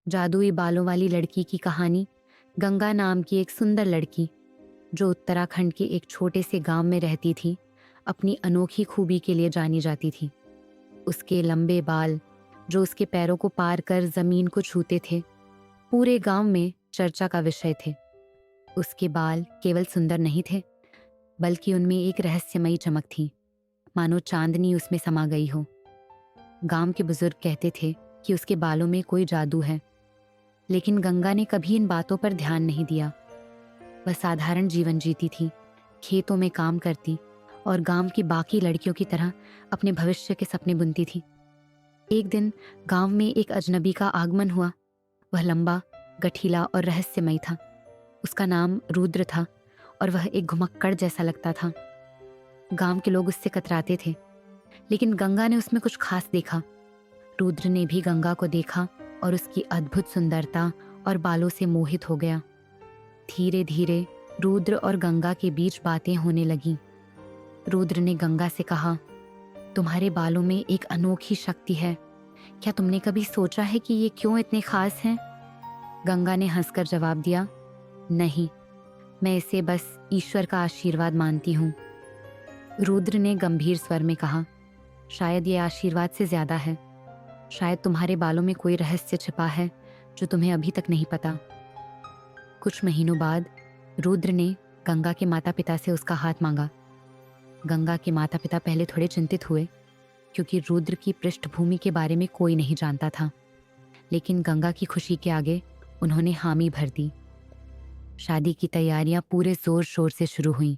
जादुई बालों वाली लड़की की कहानी। गंगा नाम की एक सुंदर लड़की जो उत्तराखंड के एक छोटे से गांव में रहती थी, अपनी अनोखी खूबी के लिए जानी जाती थी। उसके लंबे बाल जो उसके पैरों को पार कर जमीन को छूते थे, पूरे गांव में चर्चा का विषय थे। उसके बाल केवल सुंदर नहीं थे, बल्कि उनमें एक रहस्यमयी चमक थी, मानो चांदनी उसमें समा गई हो। गांव के बुजुर्ग कहते थे कि उसके बालों में कोई जादू है, लेकिन गंगा ने कभी इन बातों पर ध्यान नहीं दिया। वह साधारण जीवन जीती थी, खेतों में काम करती और गांव की बाकी लड़कियों की तरह अपने भविष्य के सपने बुनती थी। एक दिन गांव में एक अजनबी का आगमन हुआ। वह लंबा, गठीला और रहस्यमयी था। उसका नाम रुद्र था और वह एक घुमक्कड़ जैसा लगता था। गांव के लोग उससे कतराते थे, लेकिन गंगा ने उसमें कुछ खास देखा। रुद्र ने भी गंगा को देखा और उसकी अद्भुत सुंदरता और बालों से मोहित हो गया। धीरे धीरे रुद्र और गंगा के बीच बातें होने लगीं। रुद्र ने गंगा से कहा, तुम्हारे बालों में एक अनोखी शक्ति है। क्या तुमने कभी सोचा है कि ये क्यों इतने खास हैं? गंगा ने हंसकर जवाब दिया, नहीं, मैं इसे बस ईश्वर का आशीर्वाद मानती हूँ। रुद्र ने गंभीर स्वर में कहा, शायद ये आशीर्वाद से ज्यादा है। शायद तुम्हारे बालों में कोई रहस्य छिपा है जो तुम्हें अभी तक नहीं पता। कुछ महीनों बाद रुद्र ने गंगा के माता पिता से उसका हाथ मांगा। गंगा के माता पिता पहले थोड़े चिंतित हुए, क्योंकि रुद्र की पृष्ठभूमि के बारे में कोई नहीं जानता था, लेकिन गंगा की खुशी के आगे उन्होंने हामी भर दी। शादी की तैयारियां पूरे जोर शोर से शुरू हुईं।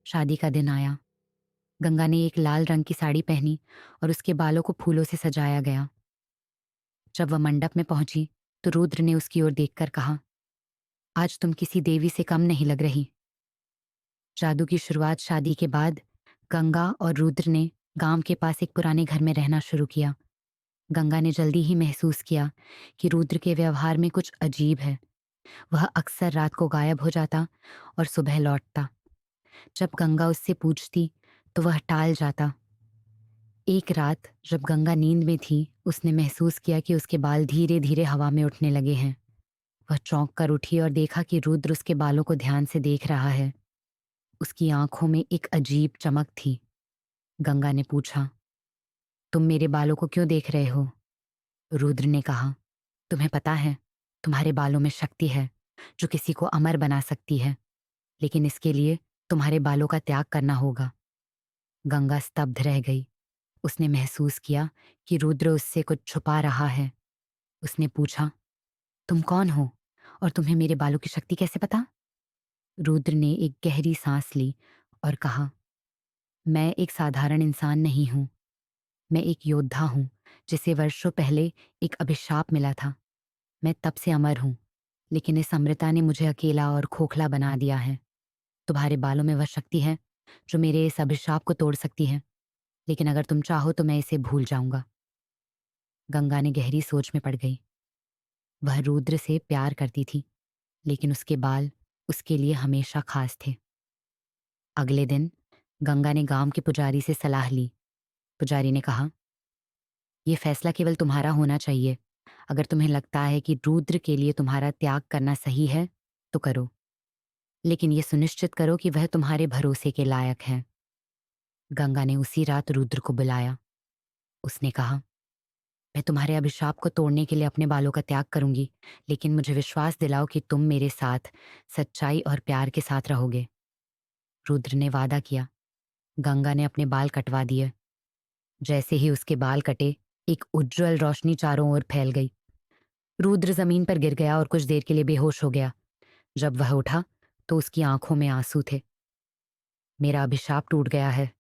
शादी का दिन आया। गंगा ने एक लाल रंग की साड़ी पहनी और उसके बालों को फूलों से सजाया गया। जब वह मंडप में पहुंची तो रुद्र ने उसकी ओर देखकर कहा, आज तुम किसी देवी से कम नहीं लग रही। जादू की शुरुआत शादी के बाद गंगा और रुद्र ने गांव के पास एक पुराने घर में रहना शुरू किया। गंगा ने जल्दी ही महसूस किया कि रुद्र के व्यवहार में कुछ अजीब है। वह अक्सर रात को गायब हो जाता और सुबह लौटता। जब गंगा उससे पूछती तो वह टाल जाता। एक रात जब गंगा नींद में थी, उसने महसूस किया कि उसके बाल धीरे धीरे हवा में उठने लगे हैं। वह चौंक कर उठी और देखा कि रुद्र उसके बालों को ध्यान से देख रहा है। उसकी आंखों में एक अजीब चमक थी। गंगा ने पूछा, तुम मेरे बालों को क्यों देख रहे हो? रुद्र ने कहा, तुम्हें पता है, तुम्हारे बालों में शक्ति है जो किसी को अमर बना सकती है, लेकिन इसके लिए तुम्हारे बालों का त्याग करना होगा। गंगा स्तब्ध रह गई। उसने महसूस किया कि रुद्र उससे कुछ छुपा रहा है। उसने पूछा, तुम कौन हो और तुम्हें मेरे बालों की शक्ति कैसे पता? रुद्र ने एक गहरी सांस ली और कहा, मैं एक साधारण इंसान नहीं हूं। मैं एक योद्धा हूं जिसे वर्षों पहले एक अभिशाप मिला था। मैं तब से अमर हूं, लेकिन इस अमृता ने मुझे अकेला और खोखला बना दिया है। तुम्हारे बालों में वह शक्ति है जो मेरे इस अभिशाप को तोड़ सकती है, लेकिन अगर तुम चाहो तो मैं इसे भूल जाऊंगा। गंगा ने गहरी सोच में पड़ गई। वह रुद्र से प्यार करती थी, लेकिन उसके बाल उसके लिए हमेशा खास थे। अगले दिन गंगा ने गांव के पुजारी से सलाह ली। पुजारी ने कहा, यह फैसला केवल तुम्हारा होना चाहिए। अगर तुम्हें लगता है कि रुद्र के लिए तुम्हारा त्याग करना सही है तो करो, लेकिन यह सुनिश्चित करो कि वह तुम्हारे भरोसे के लायक है। गंगा ने उसी रात रुद्र को बुलाया। उसने कहा, मैं तुम्हारे अभिशाप को तोड़ने के लिए अपने बालों का त्याग करूंगी, लेकिन मुझे विश्वास दिलाओ कि तुम मेरे साथ सच्चाई और प्यार के साथ रहोगे। रुद्र ने वादा किया। गंगा ने अपने बाल कटवा दिए। जैसे ही उसके बाल कटे, एक उज्जवल रोशनी चारों ओर फैल गई। रुद्र जमीन पर गिर गया और कुछ देर के लिए बेहोश हो गया। जब वह उठा तो उसकी आंखों में आंसू थे। मेरा अभिशाप टूट गया है,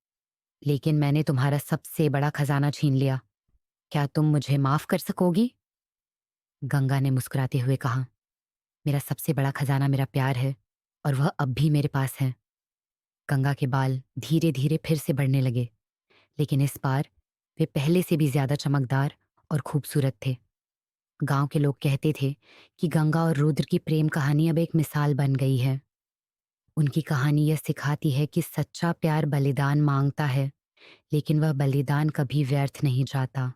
लेकिन मैंने तुम्हारा सबसे बड़ा खजाना छीन लिया। क्या तुम मुझे माफ कर सकोगी? गंगा ने मुस्कुराते हुए कहा, मेरा सबसे बड़ा खजाना मेरा प्यार है और वह अब भी मेरे पास है। गंगा के बाल धीरे धीरे फिर से बढ़ने लगे, लेकिन इस बार वे पहले से भी ज्यादा चमकदार और खूबसूरत थे। गांव के लोग कहते थे कि गंगा और रुद्र की प्रेम कहानी अब एक मिसाल बन गई है। उनकी कहानी यह सिखाती है कि सच्चा प्यार बलिदान मांगता है, लेकिन वह बलिदान कभी व्यर्थ नहीं जाता।